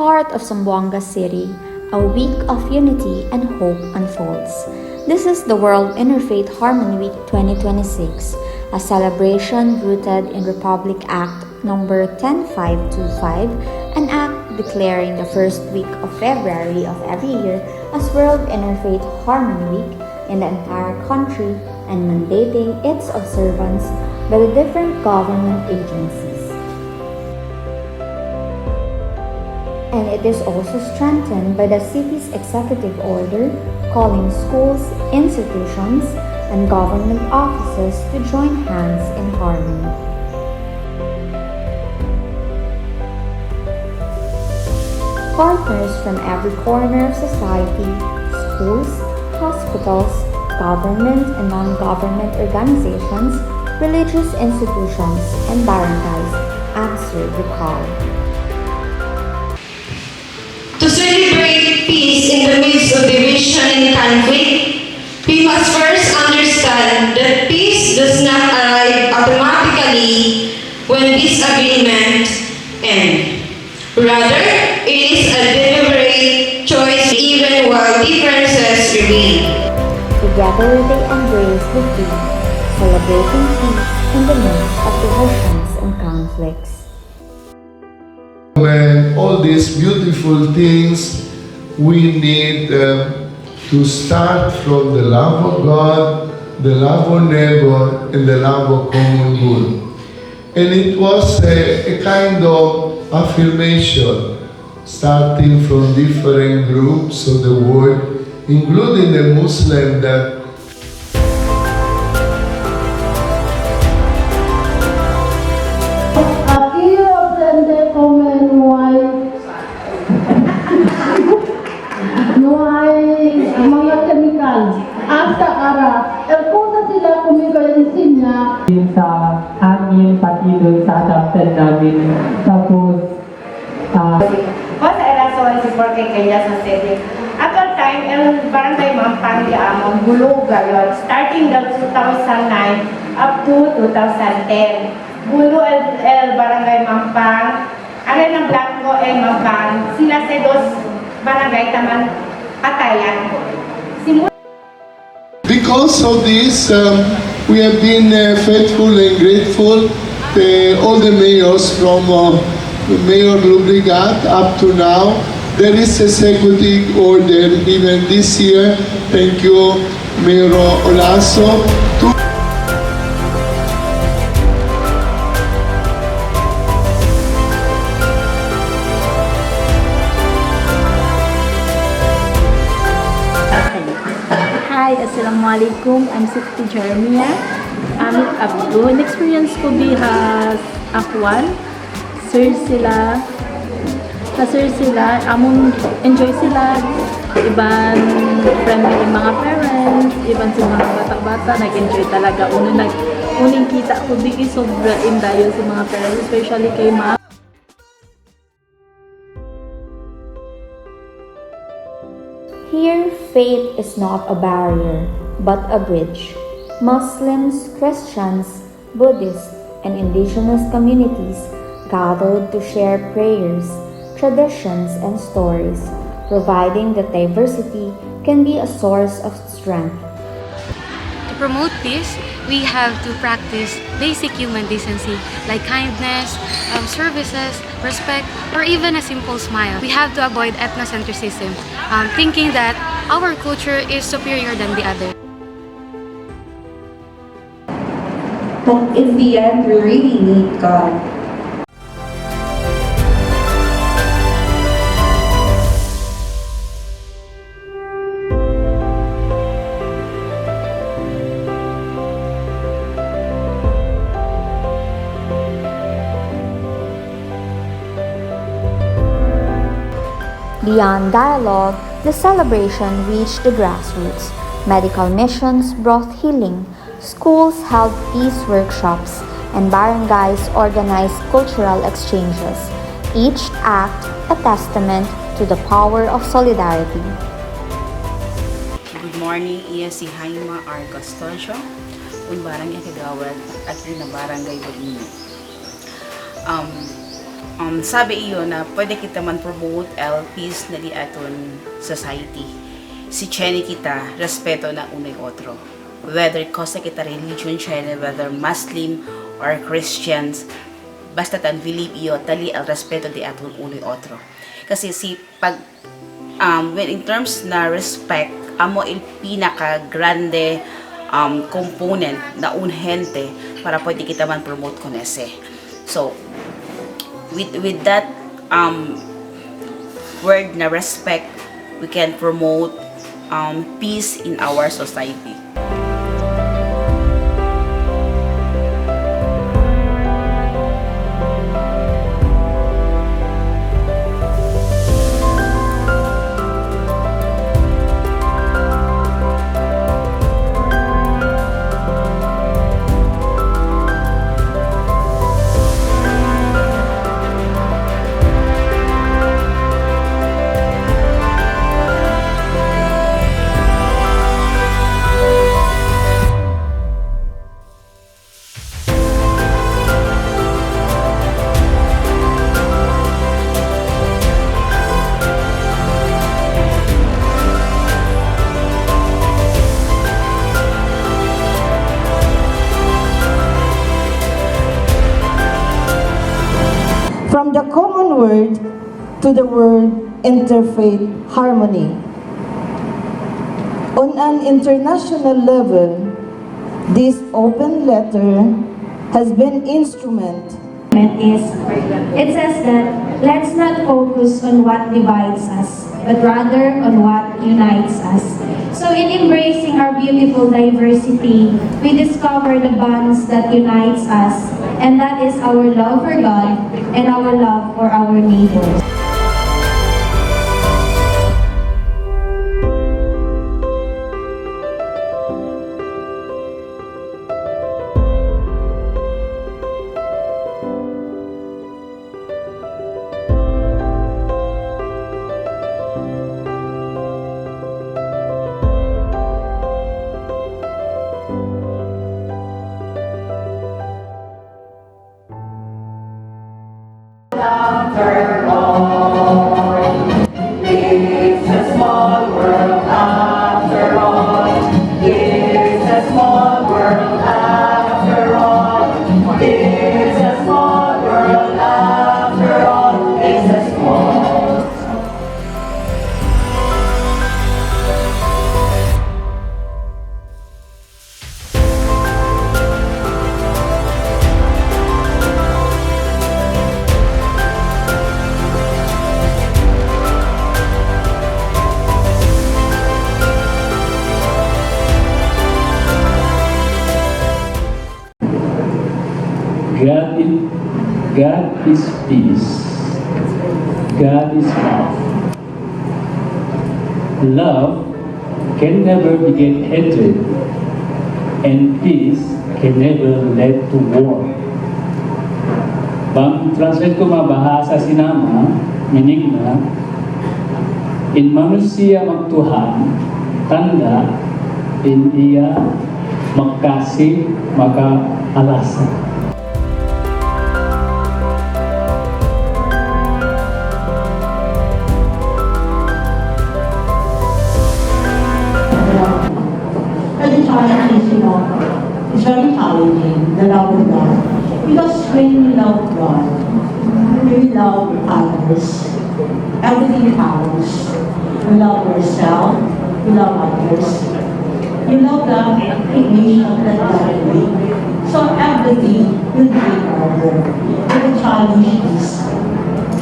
heart of Zamboanga City, a week of unity and hope unfolds. This is the World Interfaith Harmony Week 2026, a celebration rooted in Republic Act number 10525, an act declaring the first week of February of every year as World Interfaith Harmony Week in the entire country and mandating its observance by the different government agencies. And it is also strengthened by the city's executive order calling schools, institutions, and government offices to join hands in harmony. Partners from every corner of society, schools, hospitals, government and non-government organizations, religious institutions, and barangays answered the call. To celebrate peace in the midst of division and conflict, we must first understand that peace does not arrive automatically when disagreement ends. Rather, it is a deliberate choice even while differences remain. Together they embrace the faith, celebrating peace in the midst of divisions and conflicts. When all these beautiful things, we need to start from the love of God, the love of neighbor, and the love of common good. And it was a kind of affirmation starting from different groups of the world, including the Muslim that hasta ara, cosa sila kumikalisin niya. Sa amin, pati doon sa adapted namin. Tapos, Cosa era razón porque quería suceder. At that time, el barangay Mampang di Amon, Buluga yun, starting the 2009 up to 2010. Bulu el barangay Mampang, Arena Blanco Mampang, sila sa dos barangay taman patayan. because of this, we have been faithful and grateful. All the mayors from Mayor Lubrigat up to now. There is executive order even this year. Thank you, Mayor Olaso. Hi, Assalamualaikum. I'm Sifty Jeremiah. Amit Abdo. In-experience ko bihas akwan. Sir sila. Among enjoy sila. Iban friendly yung mga parents. Iban sa mga bata-bata. Nag-enjoy talaga. Uning kita ko bigi sobra indayo sa mga parents. Especially kay ma'am. Here, faith is not a barrier, but a bridge. Muslims, Christians, Buddhists, and indigenous communities gathered to share prayers, traditions, and stories, providing that diversity can be a source of strength. To promote peace, we have to practice basic human decency like kindness, services, respect, or even a simple smile. We have to avoid ethnocentrism, thinking that our culture is superior than the other. But in the end, we really need God. Beyond dialogue, the celebration reached the grassroots. Medical missions brought healing, schools held peace workshops, and barangays organized cultural exchanges, each act a testament to the power of solidarity. Good morning, iya si Jaima R. Costosio, un barangay kagawad at rin na barangay Bagino. sabi iyo na pwede kita man promote el peace na di aton society. Si Chene kita, respeto na unay otro. Whether kosa kita religion Chene, whether Muslim or Christians, basta tan believe iyo, tali el respeto di aton unay otro. Kasi si pag, when in terms na respect, amo il pinaka grande component na unhente para pwede kita man promote con ese. So, with that word na respect, we can promote peace in our society. From the common word to the word interfaith harmony. On an international level, this open letter has been instrument. It says that let's not focus on what divides us, but rather on what unites us. So in embracing our beautiful diversity, we discover the bonds that unites us, and that is our love for God and our love for our neighbors. After all, it's a small world after all. It's a small world after all. It's a small world after all. It's a small. God is peace. God is love. Love can never beget hatred, and peace can never lead to war. Bang translate ko mabahasa sinama, meaning na, in manusia magtuhan, tanda, in iya magkasih, maka-alasan. It's very challenging, the love of God. Because when we love God, we love others. Everything counts. We love yourself, we love others. You love the creation that God made. So everything will be order. And the challenge is,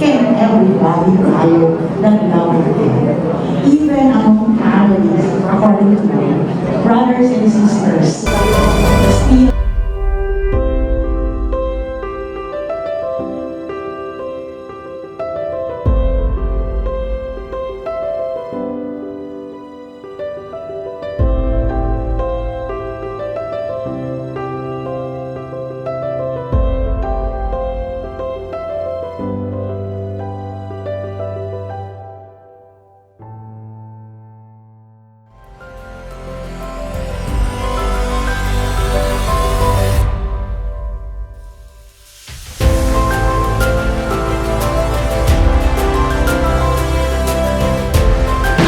can everybody follow that love of God? Even among families, according to me, brothers and sisters, still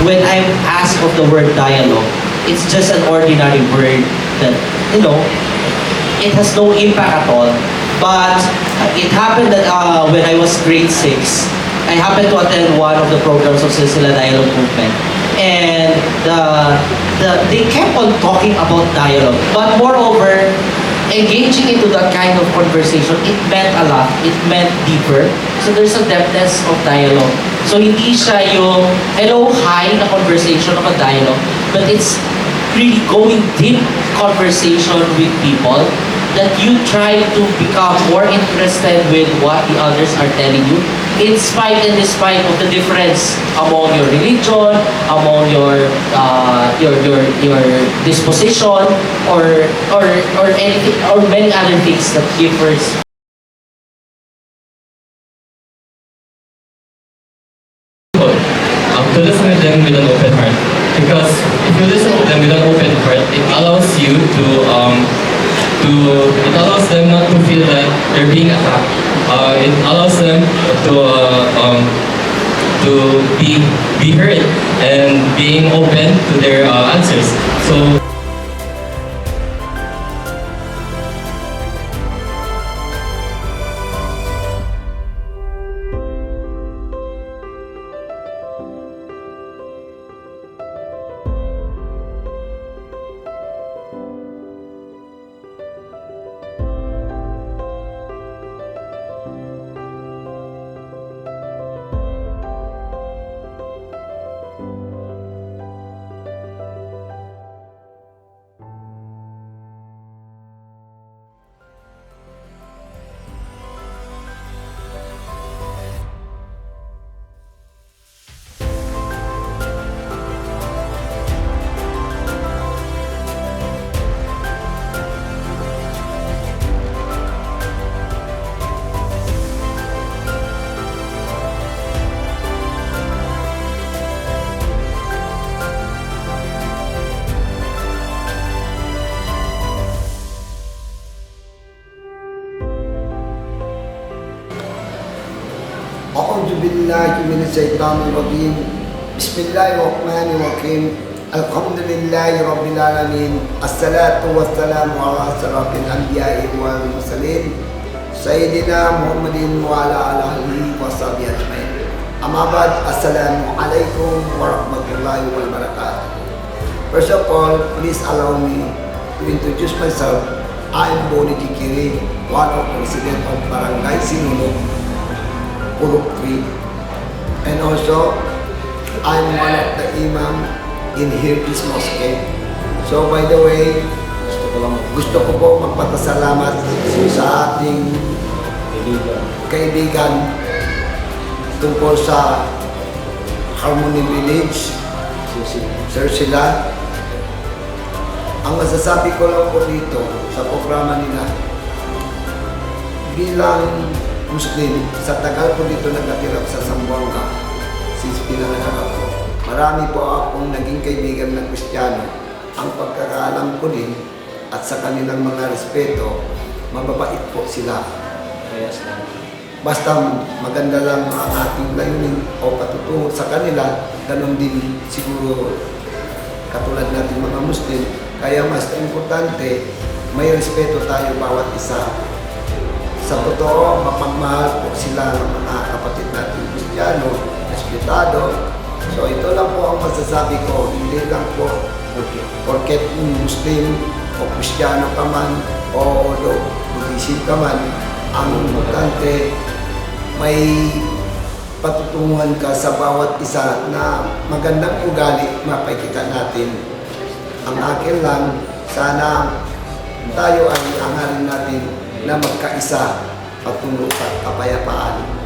when I'm asked of the word dialogue, it's just an ordinary word that, it has no impact at all. But it happened that when I was grade 6, I happened to attend one of the programs of Silsila Dialogue Movement. And they kept on talking about dialogue. But moreover, engaging into that kind of conversation, it meant a lot. It meant deeper. So there's a depthness of dialogue. So hindi siya yung hello, hi na conversation of a dialogue, but it's really going deep conversation with people that you try to become more interested with what the others are telling you, in spite and despite of the difference among your religion, among your disposition, or anything, or many other things that differs. To listen to them with an open heart, because if you listen to them with an open heart, it allows you it allows them not to feel that they're being attacked. It allows them to be heard and being open to their answers. So. أعوذ بالله من الشيطان الرجيم بسم الله الرحمن الرحيم الحمد لله رب العالمين الصلاة والسلام على أشرف الأنبياء والمرسلين سيدنا محمد وعلى آله وصحبه أجمعين أما بعد السلام عليكم ورحمة الله وبركاته. First of all, please allow me to introduce myself. I am Boni Tikiri, one of the residents of Barangay Sinulog, Purok 3, and also I'm one of the imam in here this mosque. So by the way, gusto ko po magpapasalamat sa ating kaibigan tungkol sa Harmony Village, Sir Sila. Ang masasabi ko lang po dito sa programa nila, bilang Muslim, sa tagal ko dito nagkatira sa Zamboanga, since pinanganak ako. Marami po akong naging kaibigan ng Kristiyano. Ang pagkakaalam ko din at sa kanilang mga respeto, mababait po sila. Basta maganda lang ang ating layunin o patutungo sa kanila, ganun din siguro katulad natin mga Muslim. Kaya mas importante, may respeto tayo bawat isa. Sa totoo, mapagmahal po sila ng mga kapatid natin Kristiyano, respetado. So ito lang po ang masasabi ko, hindi lang po porket Muslim o Kristiyano ka man o Buddhism ka man, ang importante may patutunguhan ka sa bawat isa na magandang ugali mapakita natin. Ang akin lang, sana tayo ay angarin natin na magkaisa patungo sa kapayapaan.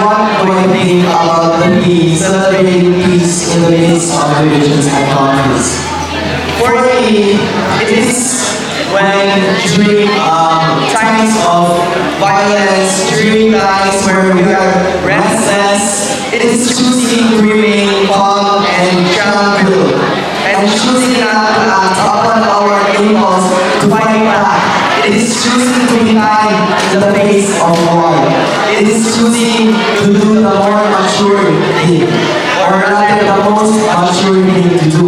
what do I think about the peace, celebrating peace in the midst of divisions and conflicts? For me, it is when during times of violence, during times where we are restless, it is choosing to remain calm and tranquil, and choosing not to act upon our impulse to fight back. It is choosing to be kind in the face of war. It is choosing to do the more mature thing, or rather the most mature thing to do,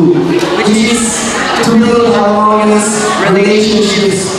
which is to build harmonious relationships.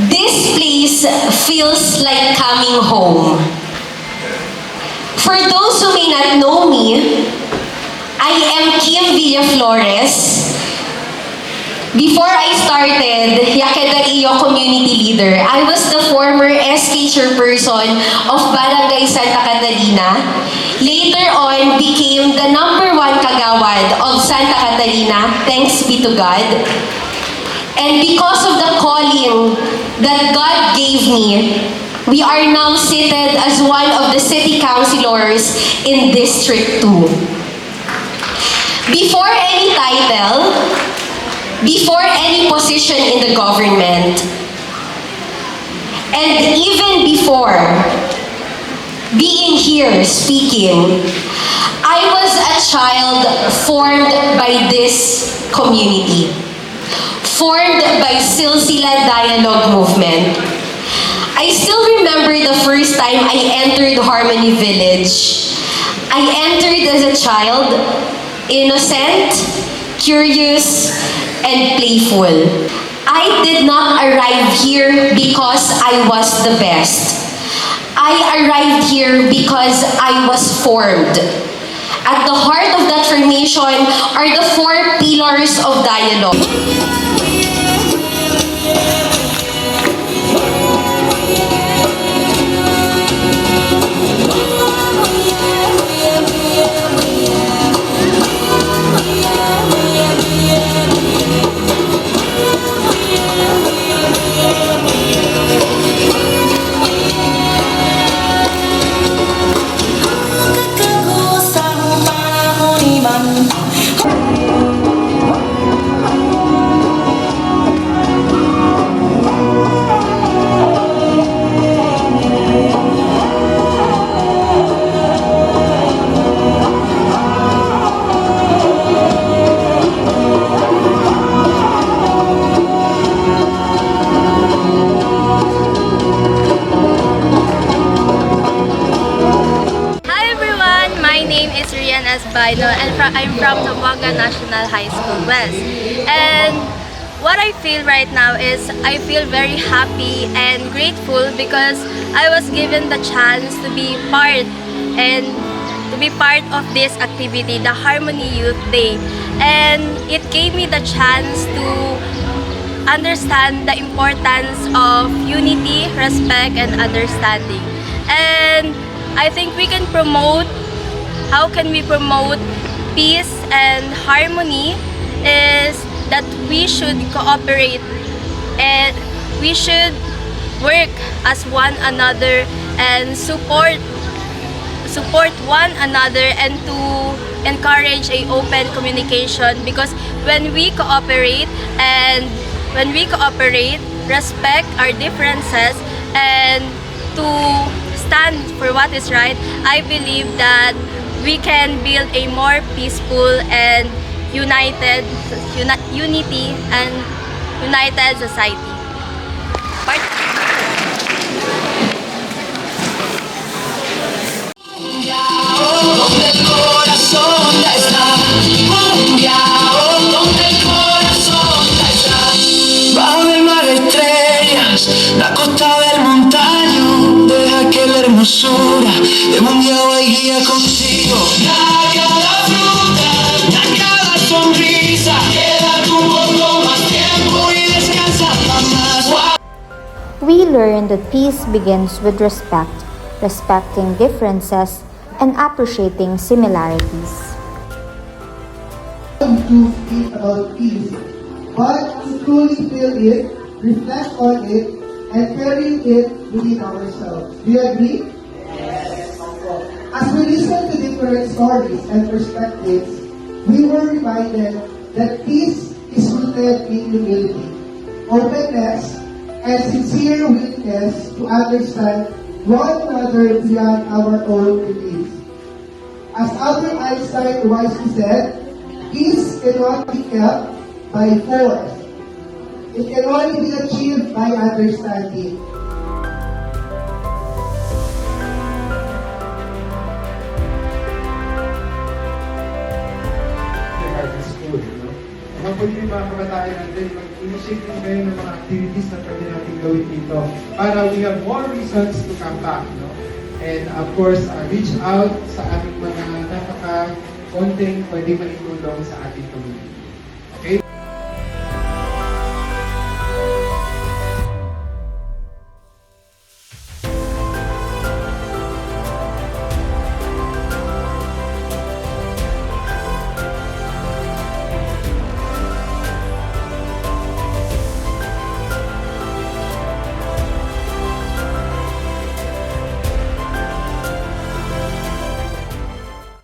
This place feels like coming home. For those who may not know me, I am Kim Villaflores. Before I started Yakedaio Community Leader, I was the former SK chairperson of Barangay Santa Catalina. Later on, became the #1 kagawad of Santa Catalina, thanks be to God. And because of the calling that God gave me, we are now seated as one of the city councilors in District 2. Before any title, before any position in the government, and even before being here speaking, I was a child formed by this community, formed by Silsila Dialogue Movement. I still remember the first time I entered Harmony Village. I entered as a child, innocent, curious, and playful. I did not arrive here because I was the best. I arrived here because I was formed. At the heart of that formation are the 4 pillars of dialogue. And I'm from Zamboanga National High School West. And what I feel right now is I feel very happy and grateful because I was given the chance to be part of this activity, the Harmony Youth Day. And it gave me the chance to understand the importance of unity, respect, and understanding. And I think we can promote. How can we promote peace and harmony is that we should cooperate and we should work as one another and support one another and to encourage a open communication, because when we cooperate, respect our differences and to stand for what is right, I believe that we can build a more peaceful and united society. Bajo el mar de estrellas, la costa del montaño, deja que la hermosura de mundial y guía contigo. A cada fruta, a cada sonrisa, quédate un poco más tiempo y descansa más. We learn that peace begins with respect, respecting differences, and appreciating similarities. To speak about peace, but to truly feel it, reflect on it, and carry it within ourselves. Do you agree? Yes. As we listen to different stories and perspectives, we were reminded that peace is rooted in humility, openness, and sincere willingness to understand one another beyond our own beliefs. As Albert Einstein wisely said, peace cannot be kept by force. It can only be achieved by understanding. Pwede yung mga kabataan natin, mag-initiate din kayo ng mga activities na pwede natin gawin dito para we have more reasons to come back. No? And of course, reach out sa ating mga napaka-konting pwede maitulong sa ating community. Okay?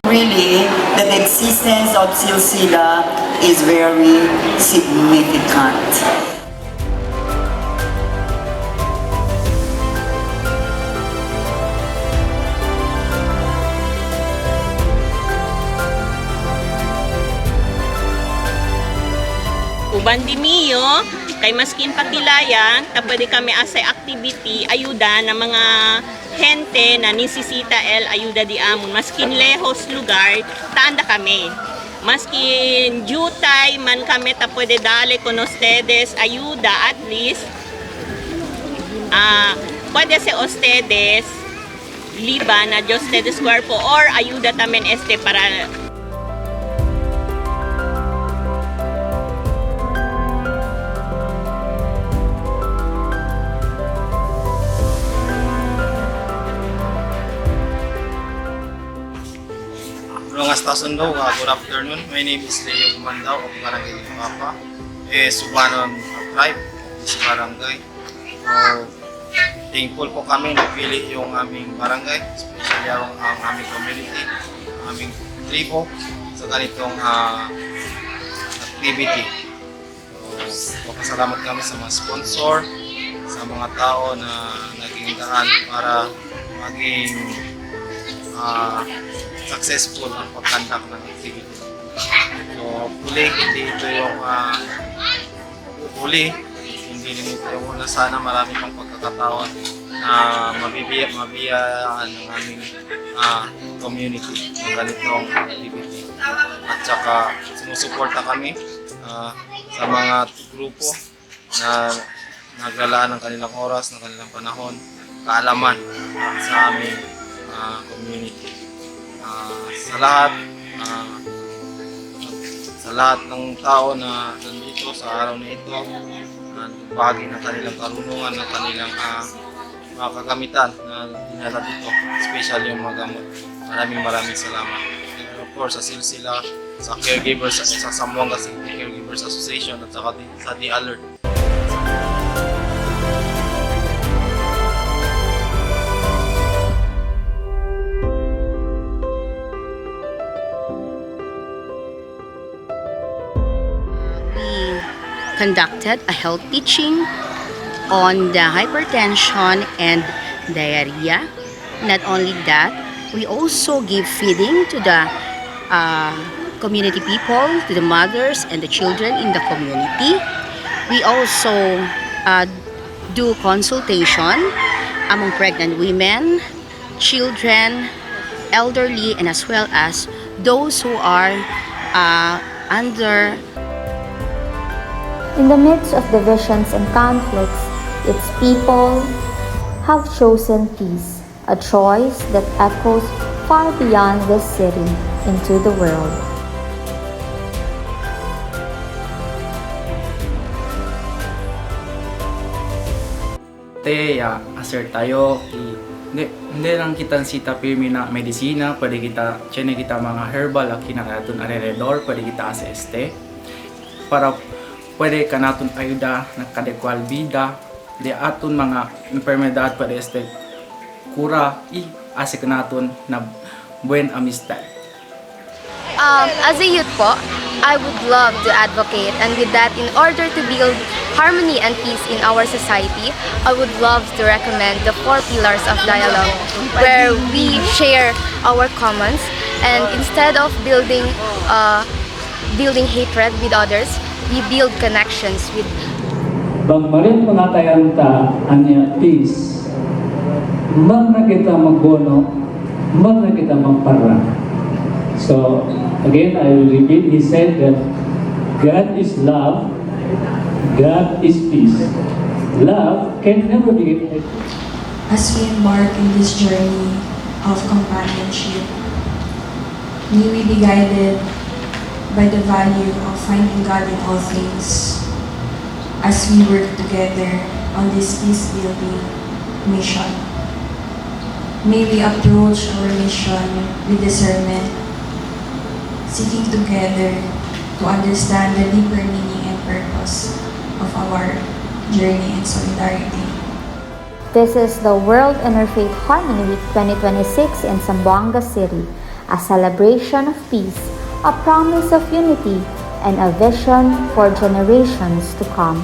Really, the existence of Silsila is very significant. Uban di Mio, Kay maskin pakilaya, ta pwede kami as a activity, ayuda ng mga gente na nisisita ayuda di amon. Maskin lehos lugar, taanda kami. Maskin jutay man kami, ta pwede dale con ustedes, ayuda at least. Pwede si ustedes, liba na Diyos ustedes cuerpo or ayuda tamen para Mga Stasundo, good afternoon. My name is Leo Gumandao of Barangay Papa. Subanon tribe, this barangay. So, thankful po kami napili yung aming barangay, especially ang aming community, ang aming tribo sa ganitong activity. So, pasalamat kami sa mga sponsor, sa mga tao na naging daan para maging successful ang pag-conduct ng activity. So, hindi ito yung hindi rin ito yung una. Sana marami pang pagkakataon na mabibiyaan ng aming community ng ganitong activity. At saka sumusuporta kami sa mga grupo na naglalaan ng kanilang oras, ng kanilang panahon, kaalaman sa aming community. Sa lahat ng tao na nandito sa araw na ito, bahagi ng kanilang karunungan, ng kanilang mga kagamitan na dinala dito, especially yung mga gamot. Maraming salamat. And of course, sa Silsila, sa caregivers, sa Zamboanga City Caregivers Association at saka sa The Alert. Conducted a health teaching on the hypertension and diarrhea. Not only that, we also give feeding to the community people, to the mothers and the children in the community. We also do consultation among pregnant women, children, elderly, and as well as those who are under. In the midst of divisions and conflicts, its people have chosen peace, a choice that echoes far beyond this city into the world. Assert tayo, hindi lang kita sita pirmi na medisina, pwede kita, tiyan kita mga herbal, aki na natin alrededor, pwede kita aseste, para pwede ka natin ayuda na kadekwal vida, di aton mga enfermedad pwede este kura, asik natin na buen amistad. As a youth po, I would love to advocate, and with that, in order to build harmony and peace in our society, I would love to recommend the 4 pillars of dialogue, where we share our comments, and instead of building hatred with others, we build connections with. Bagmarin mo natayan ta anya peace, mag na kita magbono, mag na kita magparang. So, again, I will repeat, he said that God is love, God is peace. Love can never be hated. As we embark in this journey of companionship, may we be guided by the value of finding God in all things as we work together on this peace-building mission. May we approach our mission with discernment, seeking together to understand the deeper meaning and purpose of our journey and solidarity. This is the World Interfaith Harmony Week 2026 in Zamboanga City, a celebration of peace, a promise of unity, and a vision for generations to come.